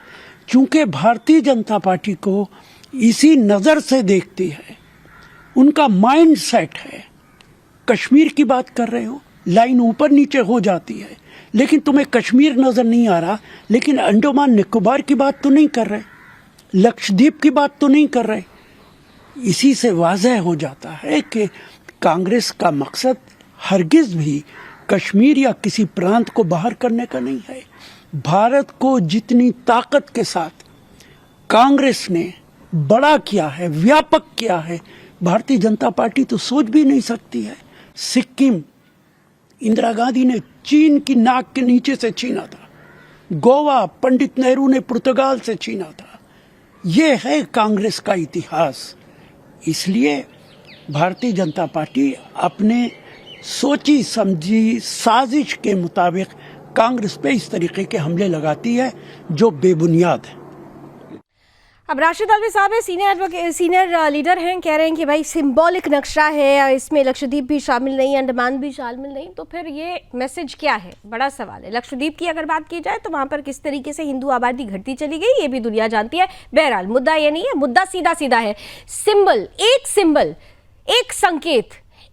चूंकि भारतीय जनता पार्टी को इसी नज़र से देखती है, उनका माइंड सेट है। कश्मीर की बात कर रहे हो, लाइन ऊपर नीचे हो जाती है, लेकिन तुम्हें कश्मीर नजर नहीं आ रहा, लेकिन अंडमान निकोबार की बात तो नहीं कर रहे, लक्षद्वीप की बात तो नहीं कर रहे। इसी से वाज़ह हो जाता है कि कांग्रेस का मकसद हरगिज भी कश्मीर या किसी प्रांत को बाहर करने का नहीं है। भारत को जितनी ताकत के साथ कांग्रेस ने बड़ा किया है, व्यापक किया है, भारतीय जनता पार्टी तो सोच भी नहीं सकती है। सिक्किम इंदिरा गांधी ने चीन की नाक के नीचे से छीना था, गोवा पंडित नेहरू ने पुर्तगाल से छीना था। ये है कांग्रेस का इतिहास। इसलिए भारतीय जनता पार्टी अपने सोची समझी साजिश के मुताबिक कांग्रेस पे इस तरीके के हमले लगाती है जो बेबुनियाद है। अब राशिद अल्वी साहब है, सीनियर लीडर हैं, कह रहे हैं कि भाई सिंबॉलिक नक्शा है, इसमें लक्षद्वीप भी शामिल नहीं, अंडमान भी शामिल नहीं, तो फिर ये मैसेज क्या है? बड़ा सवाल है। लक्षद्वीप की अगर बात की जाए तो वहाँ पर किस तरीके से हिंदू आबादी घटती चली गई ये भी दुनिया जानती है। बहरहाल मुद्दा ये नहीं है, मुद्दा सीधा सीधा है। सिंबल, एक संकेत,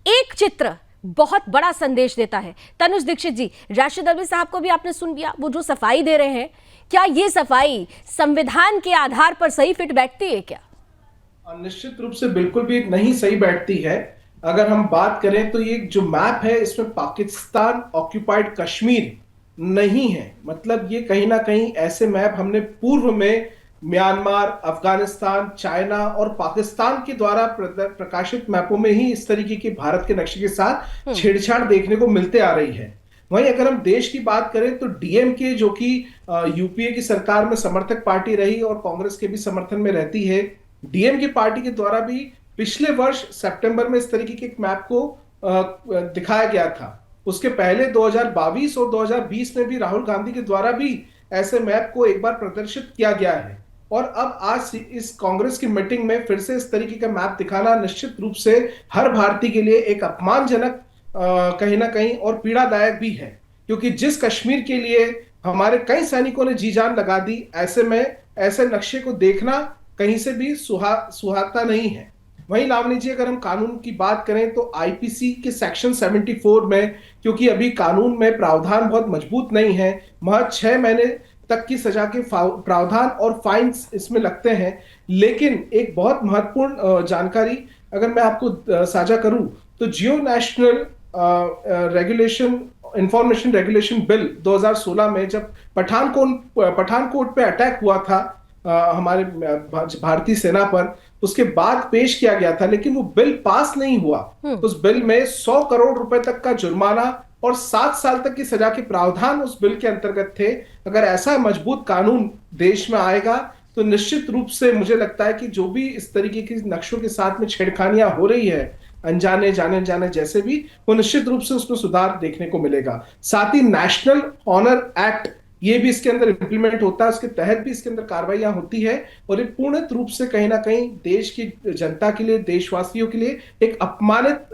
एक चित्र बहुत बड़ा संदेश देता है। तनुज दीक्षित जी, राशिद अल्वी साहब को भी आपने सुन लिया, वो जो सफाई दे रहे हैं, क्या ये सफाई संविधान के आधार पर सही फिट बैठती है क्या? निश्चित रूप से बिल्कुल भी नहीं सही बैठती है। अगर हम बात करें तो ये जो मैप है इसमें पाकिस्तान ऑक्यूपाइड कश्मीर नहीं है। मतलब ये कहीं ना कहीं ऐसे मैप हमने पूर्व में म्यांमार, अफगानिस्तान, चाइना और पाकिस्तान के द्वारा प्रकाशित मैपों में ही इस तरीके के भारत के नक्शे के साथ छेड़छाड़ देखने को मिलते आ रही है। वहीं अगर हम देश की बात करें तो डीएमके जो कि यूपीए की सरकार में समर्थक पार्टी रही और कांग्रेस के भी समर्थन में रहती है, डीएमके पार्टी के द्वारा भी पिछले वर्ष सितंबर में इस तरीके के एक मैप को दिखाया गया था। उसके पहले 2022 और 2020 में भी राहुल गांधी के द्वारा भी ऐसे मैप को एक बार प्रदर्शित किया गया है। और अब आज इस कांग्रेस की मीटिंग में फिर से इस तरीके का मैप दिखाना निश्चित रूप से हर भारतीय के लिए एक अपमानजनक कहीं ना कहीं और पीड़ादायक भी है, क्योंकि जिस कश्मीर के लिए हमारे कई सैनिकों ने जी जान लगा दी, ऐसे में ऐसे नक्शे को देखना कहीं से भी सुहाता नहीं है। वहीं लावनी जी, अगर हम कानून की बात करें तो आईपीसी के सेक्शन 74 में, क्योंकि अभी कानून में प्रावधान बहुत मजबूत नहीं है, महज 6 महीने तक की सजा के प्रावधान और फाइन्स इसमें लगते हैं। लेकिन एक बहुत महत्वपूर्ण जानकारी अगर मैं आपको साझा करूं तो geo national regulation information regulation bill 2016 में जब पठानकोट पे अटैक हुआ था हमारे भारतीय सेना पर, उसके बाद पेश किया गया था, लेकिन वो बिल पास नहीं हुआ। तो उस बिल में 100 करोड़ रुपए तक का जुर्माना और 7 साल तक की सजा के प्रावधान उस बिल के अंतर्गत थे। अगर ऐसा मजबूत कानून देश में आएगा तो निश्चित रूप से मुझे लगता है कि जो भी इस तरीके के नक्शों के साथ में छेड़खानियां हो रही है, अनजाने जाने जैसे भी, वो निश्चित रूप से उसमें सुधार देखने को मिलेगा। साथ ही नेशनल ऑनर एक्ट ये भी इसके अंदर इंप्लीमेंट होता है, उसके तहत भी इसके अंदर कार्रवाइयां होती है और ये पूर्ण रूप से कहीं ना कहीं देश की जनता के लिए, देशवासियों के लिए एक अपमानित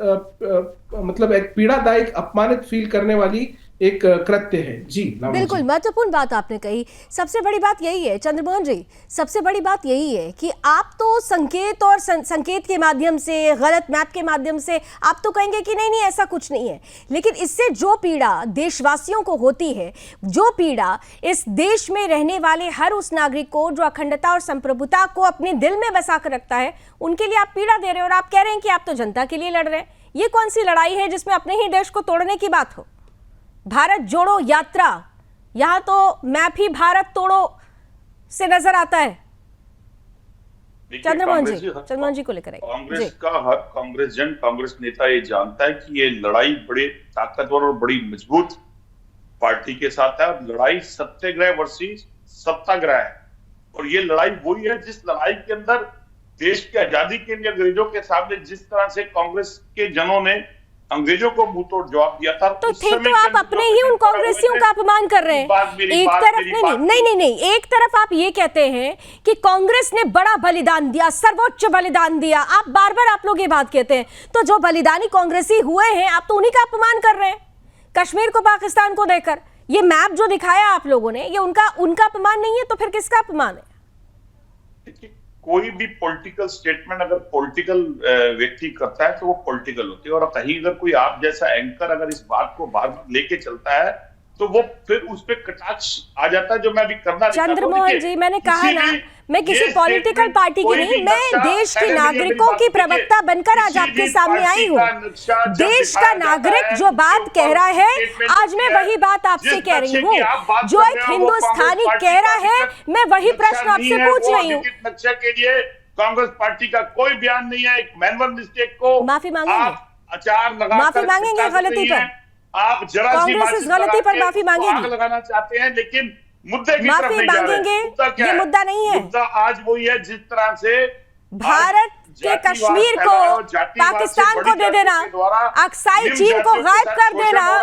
मतलब एक पीड़ादायक, अपमानित फील करने वाली एक कृत्य है। जी बिल्कुल महत्वपूर्ण बात आपने कही। सबसे बड़ी बात यही है चंद्रमोहन जी, सबसे बड़ी बात यही है कि आप तो संकेत और संकेत के माध्यम से, गलत मैप के माध्यम से आप तो कहेंगे कि नहीं ऐसा कुछ नहीं है, लेकिन इससे जो पीड़ा देशवासियों को होती है, जो पीड़ा इस देश में रहने वाले हर उस नागरिक को जो अखंडता और संप्रभुता को अपने दिल में बसा कर रखता है, उनके लिए आप पीड़ा दे रहे हो और आप कह रहे हैं कि आप तो जनता के लिए लड़ रहे हैं। ये कौन सी लड़ाई है जिसमें अपने ही देश को तोड़ने की बात हो? भारत जोड़ो यात्रा, यहां तो मैप ही भारत तोड़ो से नजर आता है। चंद्रमोहन जी को लेकर कांग्रेस का हर कांग्रेस नेता ये जानता है कि ये लड़ाई बड़े ताकतवर और बड़ी मजबूत पार्टी के साथ है। लड़ाई सत्याग्रह वर्सेस सत्याग्रह है और ये लड़ाई वही है जिस लड़ाई के अंदर देश की आजादी के लिए अंग्रेजों के सामने जिस तरह से कांग्रेस के जनों ने अंग्रेजों को मुंह तोड़ जवाब दिया था। तो फिर तो आप अपने ही उन कांग्रेसियों का अपमान कर रहे हैं। एक तरफ नहीं, एक तरफ आप ये कहते हैं कि कांग्रेस ने बड़ा बलिदान दिया, सर्वोच्च बलिदान दिया, आप बार बार आप लोग ये बात कहते हैं, तो जो बलिदानी कांग्रेसी हुए हैं आप तो उन्हीं का अपमान कर रहे हैं। कश्मीर को पाकिस्तान को देकर ये मैप जो दिखाया आप लोगों ने, ये उनका अपमान नहीं है तो फिर किसका अपमान है? कोई भी पॉलिटिकल स्टेटमेंट अगर पॉलिटिकल व्यक्ति करता है तो वो पॉलिटिकल होती है, और कहीं अगर कोई आप जैसा एंकर अगर इस बात को बार बार लेके चलता है तो वो फिर उस पे कटाक्ष आ जाता है, जो मैं अभी करना नहीं चाहता हूं। चंद्रमोहन जी, मैंने कहा ना, मैं किसी पॉलिटिकल पार्टी की नहीं, मैं देश के नागरिकों की प्रवक्ता बनकर आज आपके सामने आई हूँ। देश का नागरिक जो बात कह रहा है, आज मैं वही बात आपसे कह रही हूँ। जो एक हिंदुस्तानी कह रहा है, मैं वही प्रश्न आपसे पूछ रही हूँ। नक्शा के लिए कांग्रेस पार्टी का कोई बयान नहीं है। एक मैनुअल मिस्टेक को माफी मांगेंगे, अचार लगा माफी मांगेंगे गलती पर। आप जरा सी कांग्रेस इस गलती पर माफी मांगेगी, लगाना चाहते हैं, लेकिन मुद्दे की तरफ माफी नहीं जा रहे। मांगेंगे, ये मुद्दा नहीं है। मुद्दा आज वही है जिस तरह से भारत के कश्मीर को पाकिस्तान को दे देना, अक्साई चीन को गायब कर देना,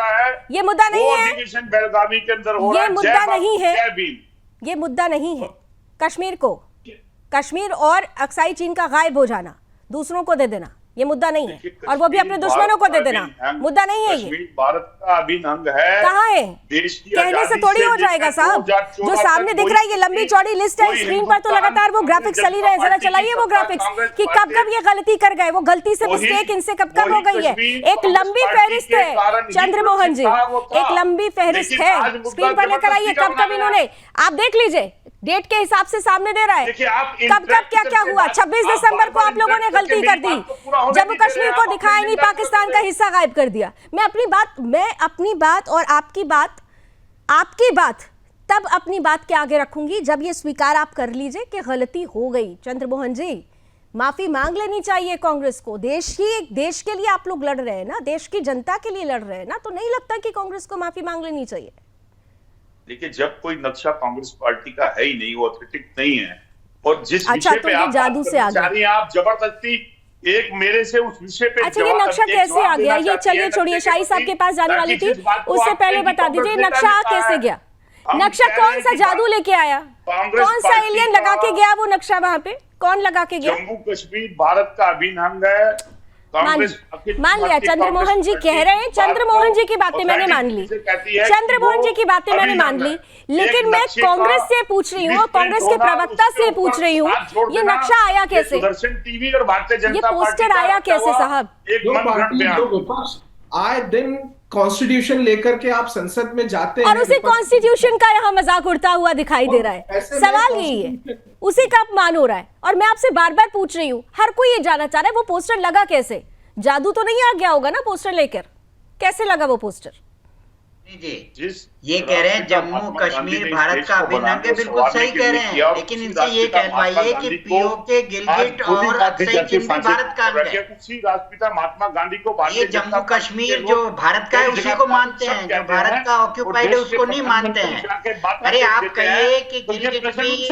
ये मुद्दा नहीं है। बेलगावी के अंदर हो रहा है, ये मुद्दा नहीं है, जय भीम। ये मुद्दा नहीं है। कश्मीर और अक्साई चीन का गायब हो जाना, दूसरों को दे देना, ये मुद्दा नहीं है, और वो भी अपने दुश्मनों को दे देना, मुद्दा नहीं है। ये भारत का अभिन्न अंग है। कहाँ है? देश की कहने से थोड़ी हो जाएगा साहब। जो सामने दिख रहा है ये लंबी चौड़ी लिस्ट है, स्क्रीन पर तो लगातार वो ग्राफिक्स चली रहे हैं। जरा चलाइए वो ग्राफिक्स कि कब कब ये गलती कर गए, वो गलती से मिस्टेक इनसे कब कब हो गई है। एक लंबी फहरिस्त है चंद्रमोहन जी, एक लंबी फहरिस्त है, स्क्रीन पर लेकर आइए कब कब इन्होंने, आप देख लीजिए, डेट के हिसाब से सामने दे रहा है कब कब क्या क्या हुआ। 26 दिसंबर को आप लोगों ने गलती कर दी, जम्मू कश्मीर को दिखाया नहीं, पाकिस्तान का हिस्सा गायब कर दिया। मैं अपनी बात और आपकी बात तब अपनी बात के आगे रखूंगी जब ये स्वीकार आप कर लीजिए कि गलती हो गई। चंद्रमोहन जी, माफी मांग लेनी चाहिए कांग्रेस को। देश के लिए आप लोग लड़ रहे हैं ना, देश की जनता के लिए लड़ रहे हैं ना, तो नहीं लगता कि कांग्रेस को माफी मांग लेनी चाहिए? देखिए, जब कोई नक्शा कांग्रेस पार्टी का है ही नहीं, वो ऑथेंटिक नहीं है, और जिस अच्छा, विषय तो पे ये आप जादू से आ गया, आप जबरदस्ती एक मेरे से उस विषय पे अच्छा, ये नक्शा कैसे आ गया? ये चलिए छोड़िए, शाही साहब के पास जाने वाली थी, उससे पहले बता दीजिए नक्शा कैसे गया? नक्शा कौन सा जादू लेके आया? कौन सा एलियन लगा के गया वो नक्शा? वहां पे कौन लगा के गया? जम्मू कश्मीर भारत का अभिन्न अंग है। मान लिया, चंद्रमोहन जी कह रहे हैं, चंद्रमोहन जी की बातें मैंने मान ली, चंद्रमोहन जी की बातें मैंने मान ली, लेकिन मैं कांग्रेस से पूछ रही हूँ, कांग्रेस के प्रवक्ता से पूछ रही हूँ, ये नक्शा आया कैसे? टीवी और भारतीय जनता ये पोस्टर आया कैसे साहब? आए दिन कॉन्स्टिट्यूशन लेकर के आप संसद में जाते हैं और उसी कॉन्स्टिट्यूशन का यहाँ मजाक उड़ता हुआ दिखाई दे रहा है। सवाल यही है, उसी का अपमान हो रहा है। और मैं आपसे बार बार पूछ रही हूँ, हर कोई ये जानना चाह रहा है वो पोस्टर लगा कैसे? जादू तो नहीं आ गया होगा ना पोस्टर लेकर? कैसे लगा वो पोस्टर? जी, ये कह रहे हैं जम्मू कश्मीर भारत का अभिन्न अंग है, बिल्कुल सही कह रहे हैं, लेकिन इनसे ये कहवाइए कि पीओके, गिलगिट और अक्साई चीन भी भारत का अंग है। उसी राष्ट्रपिता महात्मा गांधी को ये जम्मू कश्मीर जो भारत का है उसी को मानते हैं, जो भारत का ऑक्यूपाइड है उसको नहीं मानते हैं। अरे आप कहिए कि गिलगिट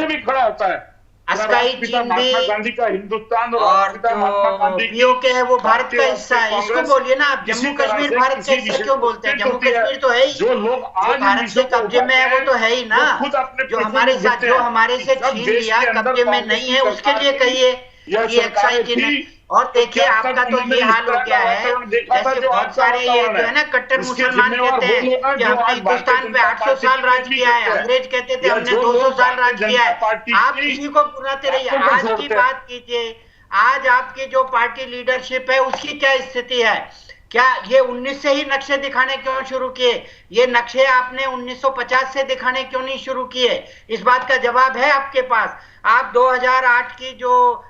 भी खड़ा होता है, अक्साई चीन भी गांधी का हिंदुस्तान और जो पीओके है वो भारत का हिस्सा है। इसको बोलिए ना आप, जम्मू कश्मीर भारत का हिस्सा क्यों बोलते हैं? जम्मू कश्मीर तो है ही, जो लोग आज भारत के कब्जे में है वो तो है ही ना। जो हमारे साथ, जो हमारे से छीन लिया, कब्जे में नहीं है, उसके लिए कहिए कि अक्साई चीन है। और देखिए आपका तो ये हाल हो गया है, जैसे बहुत सारे ये जो है ना कट्टर मुसलमान कहते हैं कि हमने हिंदुस्तान पे 800 साल राज किया है, अंग्रेज कहते थे हमने 200 साल राज किया है। आप किसी को बुलाते रहिए, आज की बात कीजिए। आज आपकी जो पार्टी लीडरशिप है उसकी क्या स्थिति है? क्या ये 19 से ही नक्शे दिखाने क्यों शुरू किए? ये नक्शे आपने 1950 से दिखाने क्यों नहीं शुरू किए? इस बात का जवाब है आपके पास? आप 2008 की जो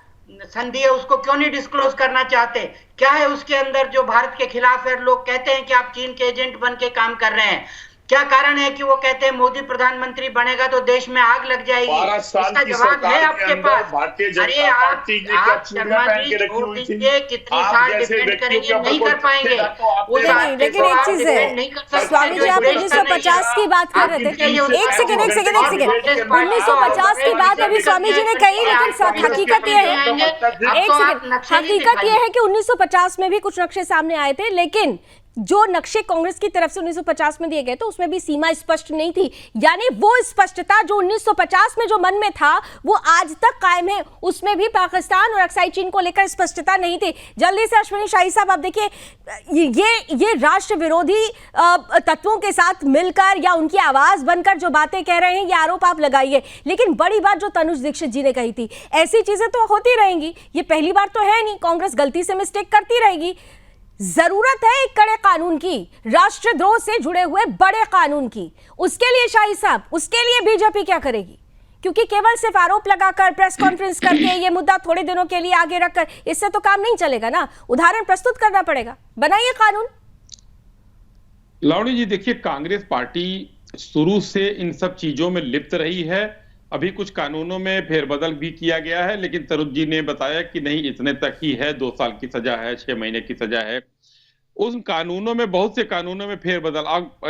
संधि है उसको क्यों नहीं डिस्क्लोज करना चाहते? क्या है उसके अंदर जो भारत के खिलाफ है? लोग कहते हैं कि आप चीन के एजेंट बन के काम कर रहे हैं। क्या कारण है कि वो कहते हैं मोदी प्रधानमंत्री बनेगा तो देश में आग लग जाएगी? इसका जवाब है आपके पास। अरे आप शर्मा जी छोड़ दीजिए, कितनी साल डिपेंड करेंगे, नहीं कर पाएंगे। लेकिन एक चीज है स्वामी जी, आप 1950 की बात कर रहे थे। एक सेकेंड 1950 की बात अभी स्वामी जी ने कही, लेकिन हकीकत ये है, एक सेकेंड, हकीकत ये है कि 1950 में भी कुछ नक्शे सामने आए थे, लेकिन जो नक्शे कांग्रेस की तरफ से 1950 में दिए गए तो उसमें भी सीमा स्पष्ट नहीं थी, यानी वो स्पष्टता जो 1950 में जो मन में था वो आज तक कायम है। उसमें भी पाकिस्तान और अक्साई चीन को लेकर स्पष्टता नहीं थी। जल्दी से अश्विनी शाही साहब, आप देखिए, ये राष्ट्र विरोधी तत्वों के साथ मिलकर या उनकी आवाज बनकर जो बातें कह रहे हैं, ये आरोप आप लगाइए, लेकिन बड़ी बात जो तनुज दीक्षित जी ने कही थी, ऐसी चीजें तो होती रहेंगी, ये पहली बार तो है नहीं, कांग्रेस गलती से मिस्टेक करती रहेगी। जरूरत है एक कड़े कानून की, राष्ट्रद्रोह से जुड़े हुए बड़े कानून की। उसके लिए शाही साहब, उसके लिए बीजेपी क्या करेगी? क्योंकि केवल सिर्फ आरोप लगाकर, प्रेस कॉन्फ्रेंस करके, ये मुद्दा थोड़े दिनों के लिए आगे रखकर, इससे तो काम नहीं चलेगा ना। उदाहरण प्रस्तुत करना पड़ेगा, बनाइए कानून। लावणी जी देखिए, कांग्रेस पार्टी शुरू से इन सब चीजों में लिप्त रही है। अभी कुछ कानूनों में फेरबदल भी किया गया है, लेकिन तरुण जी ने बताया कि नहीं, इतने तक ही है, 2 साल की सजा है, 6 महीने की सजा है। उन कानूनों में, बहुत से कानूनों में फेरबदल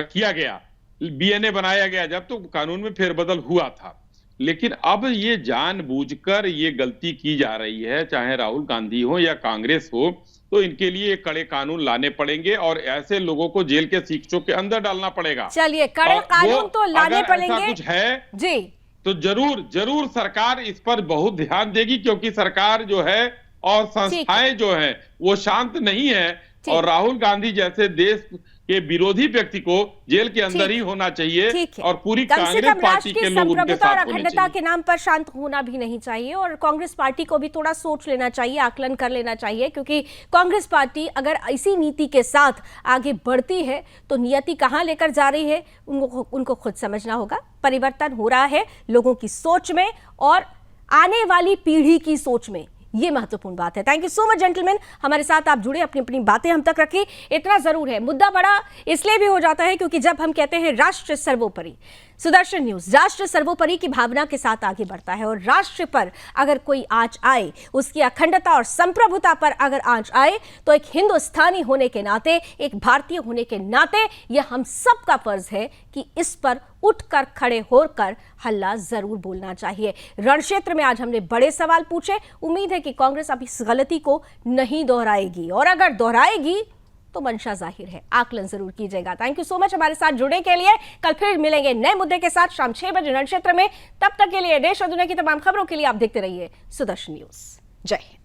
किया गया, बीएनए बनाया गया, जब तो कानून में फेरबदल हुआ था। लेकिन अब ये जानबूझकर ये गलती की जा रही है, चाहे राहुल गांधी हो या कांग्रेस हो, तो इनके लिए कड़े कानून लाने पड़ेंगे और ऐसे लोगों को जेल के शिक्षों के अंदर डालना पड़ेगा। चलिए, कड़े कानून तो लाने पड़ेंगे, कुछ है जी, तो जरूर सरकार इस पर बहुत ध्यान देगी, क्योंकि सरकार जो है और संस्थाएं जो है वो शांत नहीं है, और राहुल गांधी जैसे देश के विरोधी व्यक्ति को जेल के अंदर ही होना चाहिए, और पूरी कांग्रेस पार्टी के लोग उनके साथ होने चाहिए। अखंडता के नाम पर शांत होना भी नहीं चाहिए, और कांग्रेस पार्टी को भी थोड़ा सोच लेना चाहिए, आकलन कर लेना चाहिए, क्योंकि कांग्रेस पार्टी अगर इसी नीति के साथ आगे बढ़ती है तो नियति कहां लेकर जा रही है उनको खुद समझना होगा। परिवर्तन हो रहा है लोगों की सोच में और आने वाली पीढ़ी की सोच में, ये महत्वपूर्ण बात है। Thank you so much gentleman, हमारे साथ आप जुड़े, अपनी अपनी बातें हम तक रखी। इतना जरूर है, मुद्दा बड़ा इसलिए भी हो जाता है क्योंकि जब हम कहते हैं राष्ट्र सर्वोपरि, सुदर्शन न्यूज राष्ट्र सर्वोपरि की भावना के साथ आगे बढ़ता है, और राष्ट्र पर अगर कोई आंच आए, उसकी अखंडता और संप्रभुता पर अगर आंच आए, तो एक हिंदुस्तानी होने के नाते, एक भारतीय होने के नाते, यह हम सबका फर्ज है कि इस पर उठकर खड़े होकर हल्ला जरूर बोलना चाहिए। रणक्षेत्र में आज हमने बड़े सवाल पूछे, उम्मीद है कि कांग्रेस अब इस गलती को नहीं दोहराएगी, और अगर दोहराएगी तो मंशा जाहिर है। आकलन जरूर कीजिएगा। थैंक यू सो मच हमारे साथ जुड़ने के लिए। कल फिर मिलेंगे नए मुद्दे के साथ शाम 6 बजे रणक्षेत्र में। तब तक के लिए देश और दुनिया की तमाम खबरों के लिए आप देखते रहिए सुदर्शन न्यूज। जय हिंद।